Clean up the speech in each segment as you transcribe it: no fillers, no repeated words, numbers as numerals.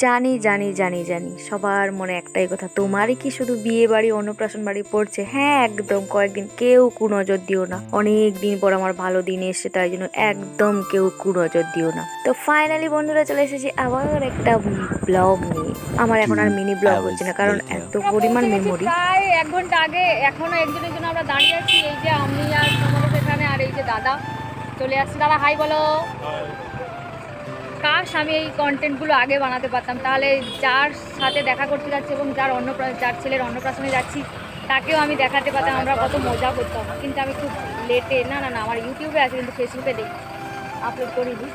জানি জানি জানি জানি সবার মনে একটাই কথা, তোমারই কি শুধু বিয়ে বাড়ি অন্নপ্রাশন বাড়ি পড়ছে? হ্যাঁ একদম, কয়েকদিন কেউ কুনজর দিও না, অনেক দিন পর আমার ভালো দিন এসছে, তাই জন্য একদম কেউ কুনজর দিও না। তো ফাইনালি বন্ধুরা চলে এসেছি আবার একটা ব্লগ নিয়ে। আমার এখন আর মিনি ব্লগ হচ্ছে না, কারণ এত পরিমাণ মেমোরি। প্রায় 1 ঘন্টা আগে, এখনো একজনের জন্য আমরা দাঁড়িয়ে আছি। এই যে আমি আর তোমাদের এখানে, আর এই যে দাদা চলে আসছে। দাদা হাই বলো। কাশ আমি এই কন্টেন্টগুলো আগে বানাতে পারতাম, তাহলে যার সাথে দেখা করতে যাচ্ছি এবং যার ছেলের অন্নপ্রাশনে যাচ্ছি তাকেও আমি দেখাতে পারতাম আমরা কত মজা করতাম। কিন্তু আমি খুব লেটে, না না না আমার ইউটিউবে আছে কিন্তু ফেসবুকে দেখি, আপলোড করিনি।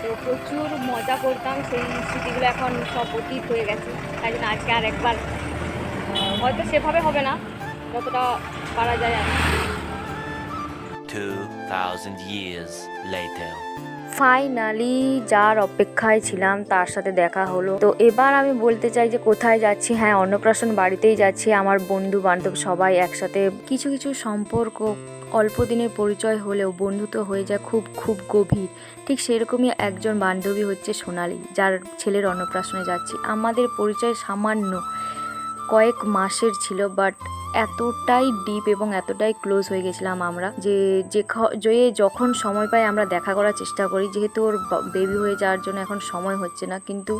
তো প্রচুর মজা করতাম, সেই স্মৃতিগুলো এখন সব অতীত হয়ে গেছে। তাই জন্য আজকে আর একবার, হয়তো সেভাবে হবে না, যতটা পারা যায় আর 2000 years later. ফাইনালি যার অপেক্ষায় ছিলাম তার সাথে দেখা হলো। তো এবার আমি বলতে চাই যে কোথায় যাচ্ছি। হ্যাঁ, অন্নপ্রাশন বাড়িতেই যাচ্ছি। আমার বন্ধু বান্ধব সবাই একসাথে। কিছু কিছু সম্পর্ক অল্প দিনের পরিচয় হলেও বন্ধুত্ব হয়ে যায় খুব খুব গভীর। ঠিক সেরকমই একজন বান্ধবী হচ্ছে সোনালি, যার ছেলের অন্নপ্রাশনে যাচ্ছি। আমাদের পরিচয় সামান্য কয়েক মাসের ছিল, বাট এতটাই ডিপ এবং এতটাই ক্লোজ হয়ে গেছিলাম আমরা যে যখন সময় পাই আমরা দেখা করার চেষ্টা করি। যেহেতু ওর বেবি হয়ে যাওয়ার জন্য এখন সময় হচ্ছে না, কিন্তু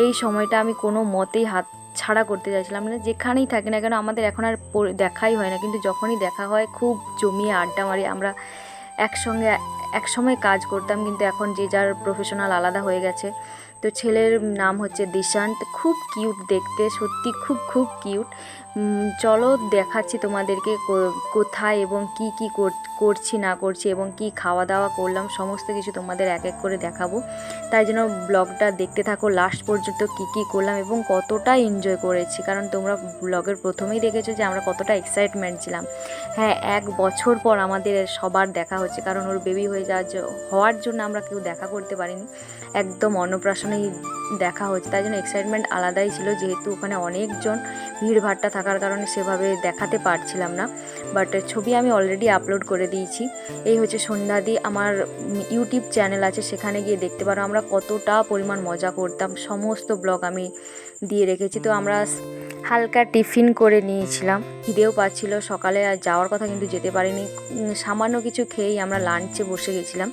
এই সময়টা আমি কোনো মতেই হাত ছাড়া করতে চাইছিলাম না। যেখানেই থাকি না কেন আমাদের এখন আর দেখাই হয় না, কিন্তু যখনই দেখা হয় খুব জমিয়ে আড্ডা মারি আমরা একসঙ্গে। একসময় কাজ করতাম, কিন্তু এখন যে যার প্রফেশনাল আলাদা হয়ে গেছে। তো ছেলের নাম হচ্ছে দিশান্ত, খুব কিউট দেখতে, সত্যি খুব খুব কিউট। চলো দেখাচ্ছি তোমাদেরকে কোথায় এবং কি কি করছি না করছি এবং কি খাওয়া দাওয়া করলাম, সমস্ত কিছু তোমাদের এক এক করে দেখাবো। তাই জন্য ব্লগটা দেখতে থাকো লাস্ট পর্যন্ত, কি কি করলাম এবং কতটা এনজয় করেছি। কারণ তোমরা ব্লগের প্রথমেই দেখেছো যে আমরা কতটা এক্সাইটমেন্ট ছিলাম। হ্যাঁ, 1 বছর পর আমাদের সবার দেখা হচ্ছে, কারণ ওর বেবি হওয়ার জন্য আমরা কেউ দেখা করতে পারিনি, একদম অন্নপ্রাশনেই দেখা হচ্ছে। তাই জন্য এক্সাইটমেন্ট আলাদাই ছিল, যেহেতু ওখানে অনেকজন, ভিড়ভাট্টা থাকার কারণে সেভাবে দেখাতে পারছিলাম না। বাট ছবি আমি অলরেডি আপলোড করে দিয়েছি। এই হচ্ছে সন্ধ্যাদি, আমার ইউটিউব চ্যানেল আছে, সেখানে গিয়ে দেখতে পারো আমরা কতটা পরিমাণ মজা করতাম। সমস্ত ব্লগ আমি দিয়ে রেখেছি। তো আমরা হালকা টিফিন করে নিয়েছিলাম, খিদেও পাচ্ছিল সকালে, আর যাওয়ার কথা কিন্তু যেতে পারিনি। সামান্য কিছু খেয়েই আমরা লাঞ্চে বসে গেছিলাম।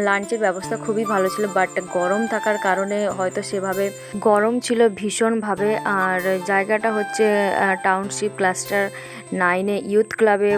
লাঞ্চের ব্যবস্থা খুবই ভালো ছিল, বাট গরম থাকার কারণে হয়তো সেভাবে গরম ছিল ভীষণভাবে। আর জায়গাটা হচ্ছে টাউনশিপ ক্লাস্টার 9-এ ইউথ ক্লাবে।